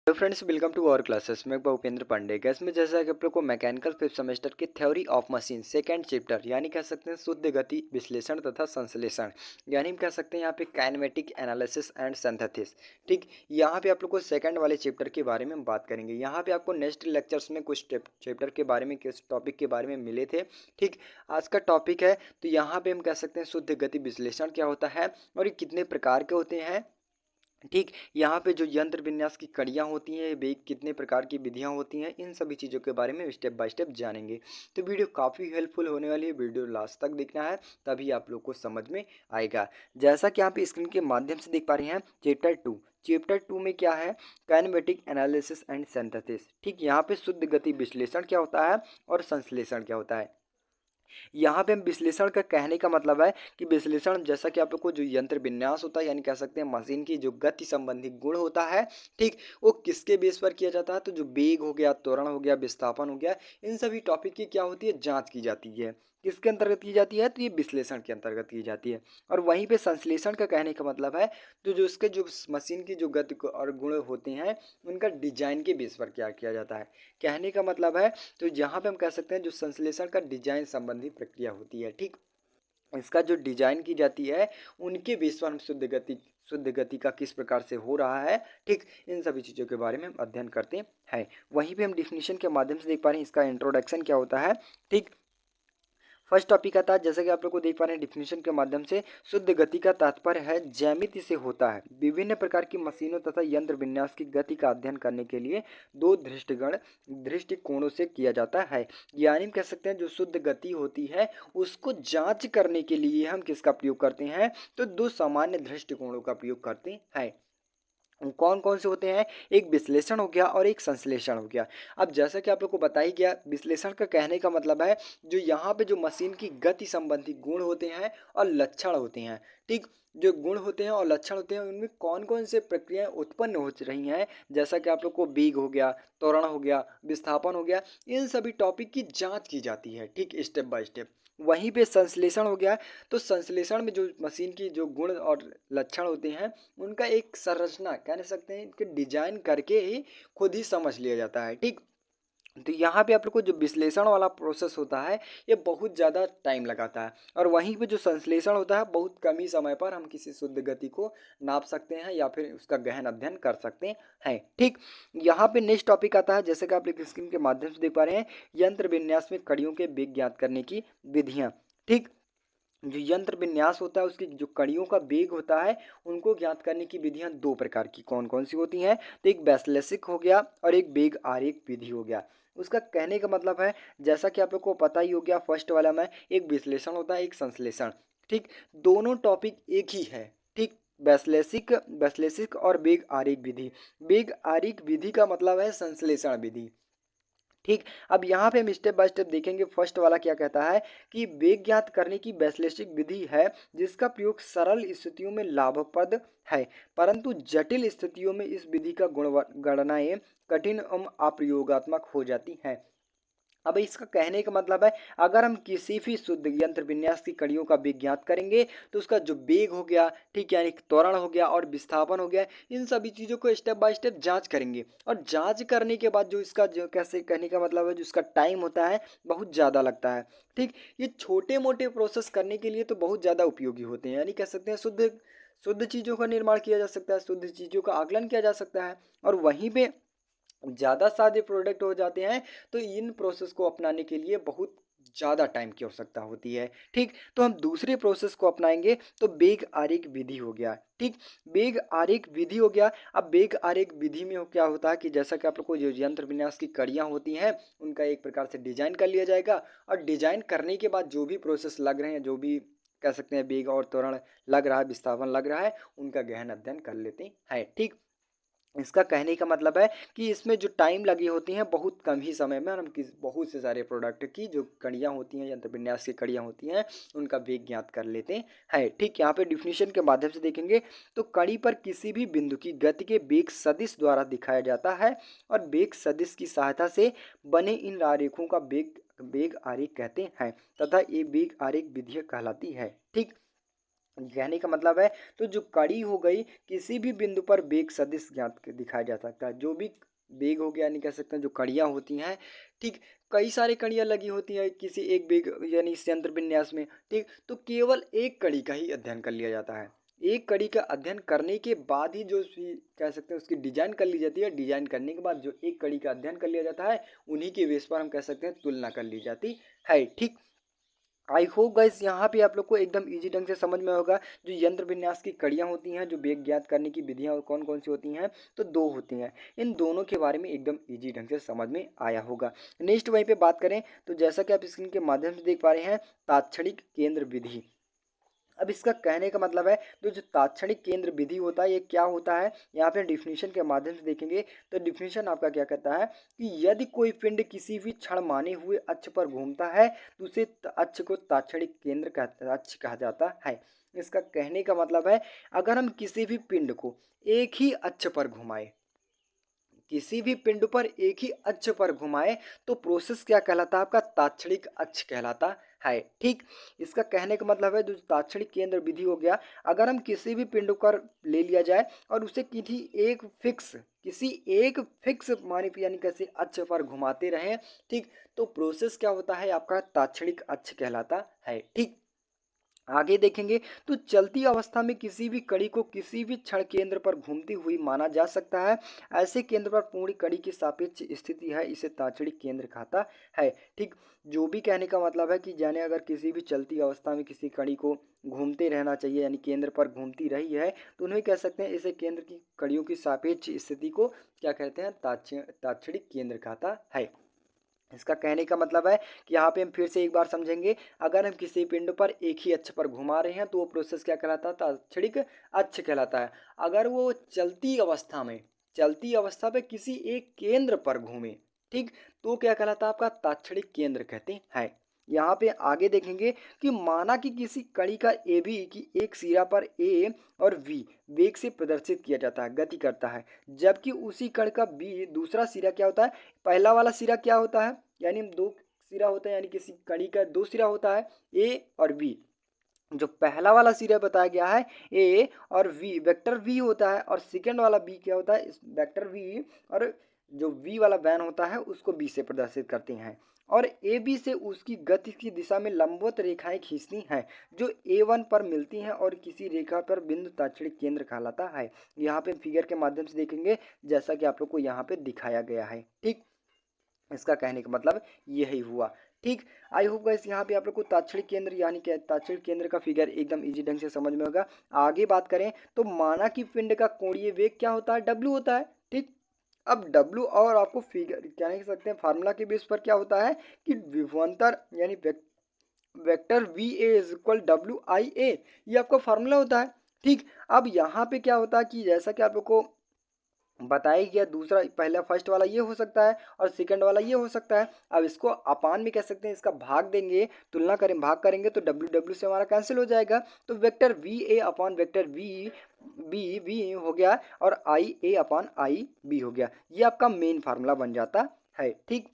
Hello friends, welcome to our classes. मैं Bhupendra Pandey. Gas में जैसा कि आप लोग को मैकेनिकल फिफ्थ सेमेस्टर की theory of machine second chapter यानी कह सकते हैं शुद्ध गति विश्लेषण तथा संश्लेषण, यानी हम कह सकते हैं यहाँ पे काइनेमेटिक एनालिसिस एंड सिंथेसिस। ठीक, यहाँ पे आप लोग को सेकंड वाले चैप्टर के बारे में हम बात करेंगे। यहाँ पे आपको नेक्स्ट लेक्चर्स में कुछ चैप्टर के बारे में, किस टॉपिक के बारे में मिले थे। ठीक, आज का टॉपिक है तो यहाँ पे हम कह सकते हैं शुद्ध गति विश्लेषण क्या होता है और ये कितने प्रकार के होते हैं। ठीक, यहाँ पे जो यंत्र विन्यास की कड़ियाँ होती हैं, वेग कितने प्रकार की विधियाँ होती हैं, इन सभी चीज़ों के बारे में स्टेप बाय स्टेप जानेंगे। तो वीडियो काफ़ी हेल्पफुल होने वाली है, वीडियो लास्ट तक देखना है तभी आप लोग को समझ में आएगा। जैसा कि आप स्क्रीन के माध्यम से देख पा रहे हैं, चैप्टर 2 में क्या है, काइनेमेटिक एनालिसिस एंड सिंथेसिस। ठीक, यहाँ पे शुद्ध गति विश्लेषण क्या होता है और संश्लेषण क्या होता है। यहाँ पे हम विश्लेषण का कहने का मतलब है कि विश्लेषण जैसा कि आप लोग को जो यंत्र विन्यास होता है, यानी कह सकते हैं मशीन की जो गति संबंधी गुण होता है, ठीक, वो किसके बेस पर किया जाता है, तो जो वेग हो गया, त्वरण हो गया, विस्थापन हो गया, इन सभी टॉपिक की क्या होती है, जांच की जाती है। किसके अंतर्गत की जाती है, तो ये विश्लेषण के अंतर्गत की जाती है। और वहीं पे संश्लेषण का कहने का मतलब है तो जो उसके जो मशीन की जो गति और गुण होते हैं, उनका डिजाइन के बेस पर क्या किया जाता है। कहने का मतलब है तो यहाँ पे हम कह सकते हैं जो संश्लेषण का डिजाइन संबंधी प्रक्रिया होती है। ठीक, इसका जो डिजाइन की जाती है उनके बेस पर हम शुद्ध गति का किस प्रकार से हो रहा है, ठीक, इन सभी चीज़ों के बारे में हम अध्ययन करते हैं। वहीं पे हम डिफिनीशन के माध्यम से देख पा रहे हैं इसका इंट्रोडक्शन क्या होता है। ठीक, फर्स्ट टॉपिक आता है, जैसे कि आप लोग को देख पा रहे हैं डिफिनेशन के माध्यम से, शुद्ध गति का तात्पर्य है ज्यामिति से होता है। विभिन्न प्रकार की मशीनों तथा यंत्र विन्यास की गति का अध्ययन करने के लिए दो दृष्टिकोणों से किया जाता है। यानी कह सकते हैं जो शुद्ध गति होती है उसको जांच करने के लिए हम किसका प्रयोग करते हैं, तो दो सामान्य दृष्टिकोणों का प्रयोग करते हैं। कौन कौन से होते हैं, एक विश्लेषण हो गया और एक संश्लेषण हो गया। अब जैसा कि आप लोग को बता ही गया, विश्लेषण का कहने का मतलब है जो यहाँ पे जो मशीन की गति संबंधी गुण होते हैं और लक्षण होते हैं। ठीक, जो गुण होते हैं और लक्षण होते हैं उनमें कौन कौन से प्रक्रियाएं उत्पन्न हो रही हैं, जैसा कि आप लोग को वेग हो गया, त्वरण हो गया, विस्थापन हो गया, इन सभी टॉपिक की जांच की जाती है। ठीक, स्टेप बाय स्टेप। वहीं पे संश्लेषण हो गया तो संश्लेषण में जो मशीन की जो गुण और लक्षण होते हैं उनका एक संरचना कह सकते हैं कि डिजाइन करके ही खुद ही समझ लिया जाता है। ठीक, तो यहाँ पे आप लोग को जो विश्लेषण वाला प्रोसेस होता है ये बहुत ज़्यादा टाइम लगाता है, और वहीं पे जो संश्लेषण होता है बहुत कम ही समय पर हम किसी शुद्ध गति को नाप सकते हैं या फिर उसका गहन अध्ययन कर सकते हैं। ठीक, यहाँ पे नेक्स्ट टॉपिक आता है, जैसे कि आप लोग स्क्रीन के माध्यम से देख पा रहे हैं, यंत्र विन्यास में कड़ियों के वेग ज्ञात करने की विधियाँ। ठीक, जो यंत्र विन्यास होता है उसकी जो कड़ियों का वेग होता है उनको ज्ञात करने की विधियां दो प्रकार की कौन कौन सी होती हैं, तो एक वैश्लेषिक हो गया और एक वेग आरेख विधि हो गया। उसका कहने का मतलब है जैसा कि आप लोग को पता ही हो गया, फर्स्ट वाला में एक विश्लेषण होता है, एक संश्लेषण। ठीक, दोनों टॉपिक एक ही है। ठीक, वैश्लेषिक वैश्लेषिक और वेग आरेख विधि। वेग आरेख विधि का मतलब है संश्लेषण विधि। ठीक, अब यहाँ पे हम स्टेप बाय स्टेप देखेंगे। फर्स्ट वाला क्या कहता है कि वेग ज्ञात करने की वैश्लेषिक विधि है जिसका प्रयोग सरल स्थितियों में लाभप्रद है, परंतु जटिल स्थितियों में इस विधि का गुण गणनाएं कठिन एवं अप्रयोगात्मक हो जाती हैं। अब इसका कहने का मतलब है अगर हम किसी भी शुद्ध यंत्र विन्यास की कड़ियों का वेग ज्ञात करेंगे तो उसका जो वेग हो गया, ठीक, यानी त्वरण हो गया और विस्थापन हो गया, इन सभी चीज़ों को स्टेप बाय स्टेप जांच करेंगे। और जांच करने के बाद जो इसका जो कैसे कहने का मतलब है जो इसका टाइम होता है बहुत ज़्यादा लगता है। ठीक, ये छोटे मोटे प्रोसेस करने के लिए तो बहुत ज़्यादा उपयोगी होते हैं, यानी कह सकते हैं शुद्ध शुद्ध चीज़ों का निर्माण किया जा सकता है, शुद्ध चीज़ों का आकलन किया जा सकता है। और वहीं पे ज़्यादा सादे प्रोडक्ट हो जाते हैं तो इन प्रोसेस को अपनाने के लिए बहुत ज़्यादा टाइम की आवश्यकता होती है। ठीक, तो हम दूसरे प्रोसेस को अपनाएंगे तो वेग आरेख विधि हो गया। ठीक, वेग आरेख विधि हो गया। अब वेग आरेख विधि में क्या होता है कि जैसा कि आप लोग को जो यंत्र विन्यास की कड़ियाँ होती हैं उनका एक प्रकार से डिजाइन कर लिया जाएगा, और डिजाइन करने के बाद जो भी प्रोसेस लग रहे हैं, जो भी कह सकते हैं वेग और त्वरण लग रहा है, विस्थापन लग रहा है, उनका गहन अध्ययन कर लेते हैं। ठीक, इसका कहने का मतलब है कि इसमें जो टाइम लगी होती हैं बहुत कम ही समय में हम किस बहुत से सारे प्रोडक्ट की जो कड़ियाँ होती हैं, यंत्र विन्यास की कड़ियाँ होती हैं, उनका वेग ज्ञात कर लेते हैं। ठीक, यहाँ पे डिफिनीशन के माध्यम से देखेंगे तो कड़ी पर किसी भी बिंदु की गति के वेग सदिश द्वारा दिखाया जाता है, और वेग सदिश की सहायता से बने इन आरेखों का वेग वेग आरेख कहते हैं तथा ये वेग आरेख विधियाँ कहलाती है। ठीक, कहने का मतलब है तो जो कड़ी हो गई किसी भी बिंदु पर वेग सदिश ज्ञात दिखाया जा सकता है। जो भी वेग हो गया यानी कह सकते हैं जो कड़ियाँ होती हैं, ठीक, कई सारी कड़ियाँ लगी होती हैं किसी एक वेग यानी इस यंत्र विन्यास में, ठीक, तो केवल एक कड़ी का ही अध्ययन कर लिया जाता है। एक कड़ी का अध्ययन करने के बाद ही जो कह सकते हैं उसकी डिजाइन कर ली जाती है। डिजाइन करने के बाद जो एक कड़ी का अध्ययन कर लिया जाता है उन्हीं के बेस पर हम कह सकते हैं तुलना कर ली जाती है, ठीक। आई होप गाइस यहाँ पे आप लोग को एकदम इजी ढंग से समझ में होगा। जो यंत्र विन्यास की कड़ियाँ होती हैं, जो वेग ज्ञात करने की विधियाँ कौन कौन सी होती हैं, तो दो होती हैं। इन दोनों के बारे में एकदम इजी ढंग से समझ में आया होगा। नेक्स्ट वहीं पे बात करें तो जैसा कि आप स्क्रीन के माध्यम से देख पा रहे हैं, तात्क्षणिक केंद्र विधि। अब इसका कहने का मतलब है तो जो तात्क्षणिक केंद्र विधि होता है ये क्या होता है, यहाँ पे डिफिनीशन के माध्यम से देखेंगे तो डिफिनीशन आपका क्या कहता है कि यदि कोई पिंड किसी भी क्षण माने हुए अक्ष पर घूमता है तो उसे अक्ष को तात्क्षणिक केंद्र अक्ष कहा जाता है। इसका कहने का मतलब है अगर हम किसी भी पिंड को एक ही अक्ष पर घुमाए, किसी भी पिंड पर एक ही अक्ष पर घुमाए तो प्रोसेस क्या कहलाता है, आपका तात्क्षणिक अक्ष कहलाता है, ठीक। इसका कहने का मतलब है जो तात्क्षणिक केंद्र विधि हो गया, अगर हम किसी भी पिंड पर ले लिया जाए और उसे किसी एक फिक्स माने यानी कैसे अक्ष पर घुमाते रहें, ठीक, तो प्रोसेस क्या होता है आपका तात्क्षणिक अक्ष कहलाता है, ठीक। आगे देखेंगे तो चलती अवस्था में किसी भी कड़ी को किसी भी क्षण केंद्र पर घूमती हुई माना जा सकता है। ऐसे केंद्र पर पूर्ण कड़ी की सापेक्ष स्थिति है, इसे तात्क्षणिक केंद्र कहता है, ठीक। जो भी कहने का मतलब है कि जाने अगर किसी भी चलती अवस्था में किसी कड़ी को घूमते रहना चाहिए यानी केंद्र पर घूमती रही है तो उन्हें कह सकते हैं इसे केंद्र की कड़ियों की सापेक्ष स्थिति को क्या कहते हैं, तात्क्षणिक केंद्र कहता है। इसका कहने का मतलब है कि यहाँ पे हम फिर से एक बार समझेंगे, अगर हम किसी पिंड पर एक ही अक्ष पर घुमा रहे हैं तो वो प्रोसेस क्या कहलाता है, तात्क्षणिक अक्ष कहलाता है। अगर वो चलती अवस्था में किसी एक केंद्र पर घूमे, ठीक, तो क्या कहलाता है, आपका तात्क्षणिक केंद्र कहते हैं। यहाँ पे आगे देखेंगे कि माना कि किसी कड़ी का ए बी की एक सिरा पर ए और वी वेग से प्रदर्शित किया जाता है, गति करता है, जबकि उसी कण का बी दूसरा सिरा क्या होता है, पहला वाला सिरा क्या होता है, यानी दो सिरा होता है यानी किसी कड़ी का दो सिरा होता है ए और बी। जो पहला वाला सिरा बताया गया है ए और वी वेक्टर वी होता है और सेकेंड वाला बी क्या होता है, वेक्टर वी, और जो वी वाला वैन होता है उसको बी से प्रदर्शित करते हैं और ए बी से उसकी गति की दिशा में लंबवत रेखाएं खींचती हैं जो ए वन पर मिलती हैं और किसी रेखा पर बिंदु तात्क्षणिक केंद्र कहलाता है। यहाँ पे फिगर के माध्यम से देखेंगे जैसा कि आप लोग को यहाँ पे दिखाया गया है, ठीक। इसका कहने का मतलब यही हुआ, ठीक। आई होप गाइस यहाँ पे आप लोग को तात्क्षणिक केंद्र यानी कि तात्क्षणिक केंद्र का फिगर एकदम इजी ढंग से समझ में होगा। आगे बात करें तो माना कि पिंड का कोणीय वेग क्या होता है, डब्ल्यू होता है, ठीक। अब डब्ल्यू और आपको फिगर क्या कह सकते हैं फार्मूला के बेस पर क्या होता है कि विभवांतर यानी vector V A is equal W I A, ये आपका फार्मूला होता है, ठीक। अब यहाँ पे क्या होता है कि जैसा कि आप लोग को बताया गया दूसरा पहला फर्स्ट वाला ये हो सकता है और सेकंड वाला ये हो सकता है। अब इसको अपान में कह सकते हैं, इसका भाग देंगे, तुलना करें भाग करेंगे तो डब्ल्यू डब्ल्यू से हमारा कैंसिल हो जाएगा तो vector V A upon vector V B V हो गया और आई ए अपान आई बी हो गया। ये आपका मेन फार्मूला बन जाता है, ठीक।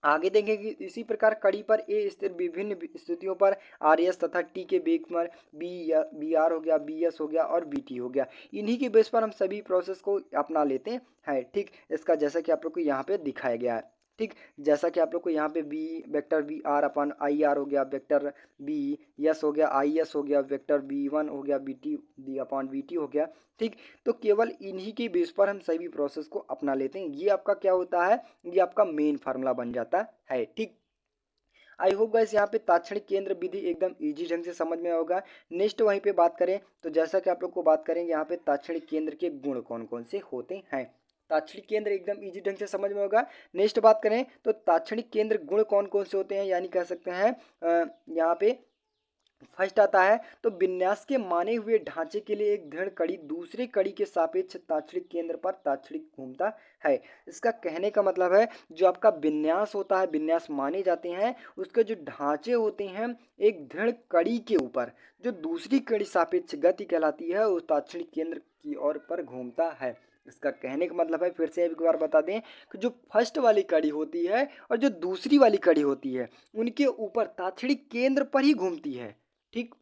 आगे देखेंगे कि इसी प्रकार कड़ी पर ए स्थिर विभिन्न स्थितियों पर आर एस तथा टी के बेग पर बी या बी आर हो गया, बी एस हो गया और बी टी हो गया। इन्हीं के बेस पर हम सभी प्रोसेस को अपना लेते हैं, ठीक। इसका जैसा कि आप लोग को यहाँ पे दिखाया गया है, ठीक। जैसा कि आप लोग को यहाँ पे B vector B R upon I R हो गया, वेक्टर बी एस हो गया, आई एस हो गया, वेक्टर बी वन हो गया, B T B upon B T हो गया, ठीक। तो केवल इन्हीं के बेस पर हम सभी प्रोसेस को अपना लेते हैं। ये आपका क्या होता है, ये आपका मेन फार्मूला बन जाता है, ठीक। आई होप गाइस यहाँ पे तात्क्षणिक केंद्र विधि एकदम इजी ढंग से समझ में होगा। नेक्स्ट वहीं पे बात करें तो जैसा कि आप लोग को बात करेंगे यहाँ पे तात्क्षणिक केंद्र के गुण कौन कौन से होते हैं। तात्क्षणिक केंद्र एकदम इजी ढंग से समझ में होगा। नेक्स्ट बात करें तो तात्क्षणिक केंद्र गुण कौन कौन से होते हैं, यानी कह सकते हैं यहाँ पे फर्स्ट आता है तो विन्यास के माने हुए ढांचे के लिए एक दृढ़ कड़ी दूसरी कड़ी के सापेक्ष तात्क्षणिक केंद्र पर तात्क्षणिक घूमता है। इसका कहने का मतलब है जो आपका विन्यास होता है, विन्यास माने जाते हैं, उसके जो ढांचे होते हैं एक दृढ़ कड़ी के ऊपर जो दूसरी कड़ी सापेक्ष गति कहलाती है उस तात्क्षणिक केंद्र की ओर पर घूमता है। इसका कहने का मतलब है फिर से एक बार बता दें कि जो फर्स्ट वाली कड़ी होती है और जो दूसरी वाली कड़ी होती है उनके ऊपर तात्क्षणिक केंद्र पर ही घूमती है, ठीक।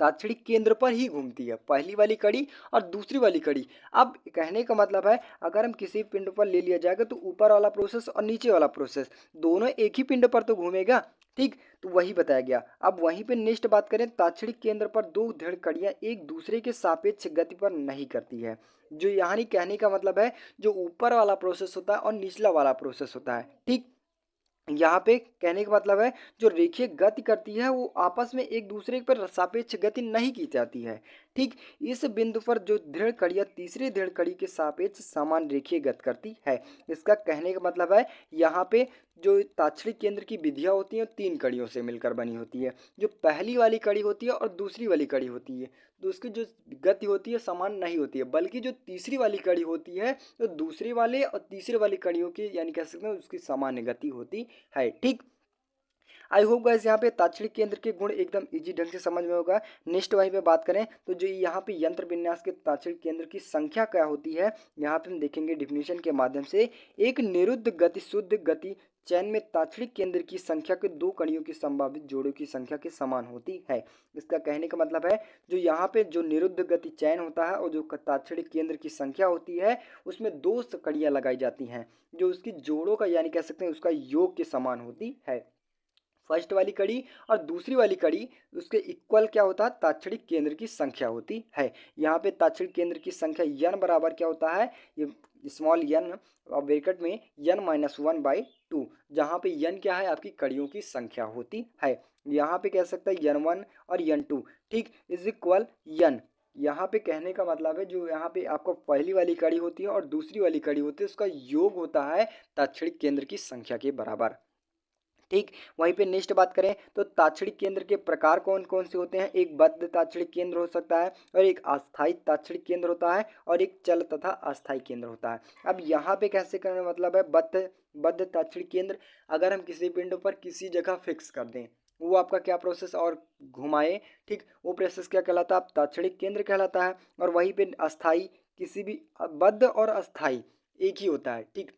ताक्षणिक केंद्र पर ही घूमती है, पहली वाली कड़ी और दूसरी वाली कड़ी। अब कहने का मतलब है अगर हम किसी पिंड पर ले लिया जाएगा तो ऊपर वाला प्रोसेस और नीचे वाला प्रोसेस दोनों एक ही पिंड पर तो घूमेगा। ठीक, तो वही बताया गया। अब वहीं पे नेक्स्ट बात करें, ताक्षणिक केंद्र पर दो दृढ़ कड़ियां एक दूसरे के सापेक्ष गति पर नहीं करती है। जो यानी कहने का मतलब है जो ऊपर वाला प्रोसेस होता है और निचला वाला प्रोसेस होता है, ठीक, यहाँ पे कहने का मतलब है जो रेखीय गति करती है वो आपस में एक दूसरे पर सापेक्ष गति नहीं की जाती है। ठीक, इस बिंदु पर जो दृढ़ कड़ियाँ तीसरी दृढ़ कड़ी के सापेक्ष समान रेखीय गति करती है। इसका कहने का मतलब है यहाँ पे जो ताक्षणिक केंद्र की विधियाँ होती हैं तीन कड़ियों से मिलकर बनी होती है। जो पहली वाली कड़ी होती है और दूसरी वाली कड़ी होती है तो उसकी जो गति होती है समान नहीं होती है, बल्कि जो तीसरी वाली कड़ी होती है तो दूसरी वाले और तीसरे वाली कड़ियों की यानी कह सकते हैं उसकी सामान्य गति होती है। ठीक, आई होप गाइस यहाँ पे ताक्षणिक केंद्र के गुण एकदम इजी ढंग से समझ में होगा। नेक्स्ट वहीं पे बात करें तो जो यहाँ पे यंत्र विन्यास के ताक्षणिक केंद्र की संख्या क्या होती है, यहाँ पे हम देखेंगे डिफिनीशन के माध्यम से। एक निरुद्ध गति शुद्ध गति चयन में ताक्षणिक केंद्र की संख्या के दो कणियों की संभावित जोड़ों की संख्या के समान होती है। इसका कहने का मतलब है जो यहाँ पे जो निरुद्ध गति चयन होता है और जो ताक्षणिक केंद्र की संख्या होती है उसमें दो कड़ियाँ लगाई जाती हैं जो उसकी जोड़ों का यानी कह सकते हैं उसका योग के समान होती है। फर्स्ट वाली कड़ी और दूसरी वाली कड़ी उसके इक्वल क्या होता है, ताक्षणिक केंद्र की संख्या होती है। यहाँ पे ताक्षणिक केंद्र की संख्या यन बराबर क्या होता है, ये स्मॉल यन और ब्रैकेट में n-1/2, जहाँ पे यन क्या है आपकी कड़ियों की संख्या होती है। यहाँ पे कह सकते हैं n1 और n2, ठीक, इज इक्वल यन। यहाँ पे कहने का मतलब है जो यहाँ पे आपको पहली वाली कड़ी होती है और दूसरी वाली कड़ी होती है उसका योग होता है ताक्षणिक केंद्र की संख्या के बराबर। ठीक, वहीं पे नेक्स्ट बात करें तो ताक्षणिक केंद्र के प्रकार कौन कौन से होते हैं। एक बद्ध ताक्षणिक केंद्र हो सकता है और एक अस्थायी ताक्षणिक केंद्र होता है और एक चल तथा अस्थायी केंद्र होता है। अब यहाँ पे कैसे करने मतलब है बद्ध ताक्षणिक केंद्र, अगर हम किसी पिंड पर किसी जगह फिक्स कर दें वो आपका क्या प्रोसेस और घुमाए, ठीक, वो प्रोसेस क्या कहलाता है, ताक्षणिक केंद्र कहलाता है। और वहीं पे अस्थायी, किसी भी बद्ध और अस्थायी एक ही होता है, ठीक,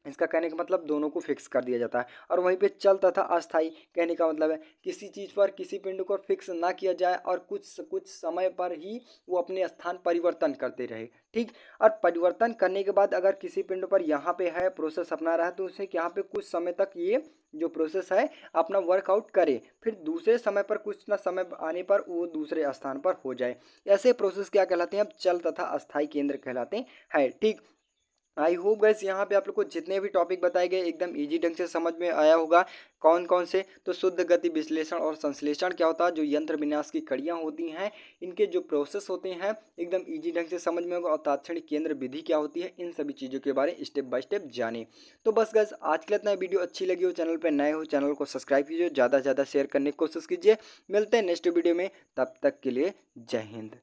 इसका कहने का मतलब दोनों को फिक्स कर दिया जाता है। और वहीं पे चल तथा अस्थाई कहने का मतलब है किसी चीज़ पर किसी पिंड को फिक्स ना किया जाए और कुछ समय पर ही वो अपने स्थान परिवर्तन करते रहे। ठीक, और परिवर्तन करने के बाद अगर किसी पिंड पर यहाँ पे है प्रोसेस अपना रहा है तो उसे यहाँ पे कुछ समय तक ये जो प्रोसेस है अपना वर्कआउट करे, फिर दूसरे समय पर कुछ ना समय आने पर वो दूसरे स्थान पर हो जाए। ऐसे प्रोसेस क्या कहलाते हैं, अब चल तथा अस्थाई केंद्र कहलाते हैं। ठीक, आई होप गैस यहाँ पे आप लोग को जितने भी टॉपिक बताए गए एकदम इजी ढंग से समझ में आया होगा। कौन कौन से, तो शुद्ध गति विश्लेषण और संश्लेषण क्या होता है, जो यंत्र विन्यास की कड़ियाँ होती हैं इनके जो प्रोसेस होते हैं एकदम इजी ढंग से समझ में होगा। और ताक्षणिक केंद्र विधि क्या होती है, इन सभी चीज़ों के बारे में स्टेप बाय स्टेप जाने। तो बस गैस आज के लिए इतना, वीडियो अच्छी लगी हो चैनल पर नए हो चैनल को सब्सक्राइब कीजिए, ज़्यादा से ज़्यादा शेयर करने की कोशिश कीजिए। मिलते हैं नेक्स्ट वीडियो में, तब तक के लिए जय हिंद।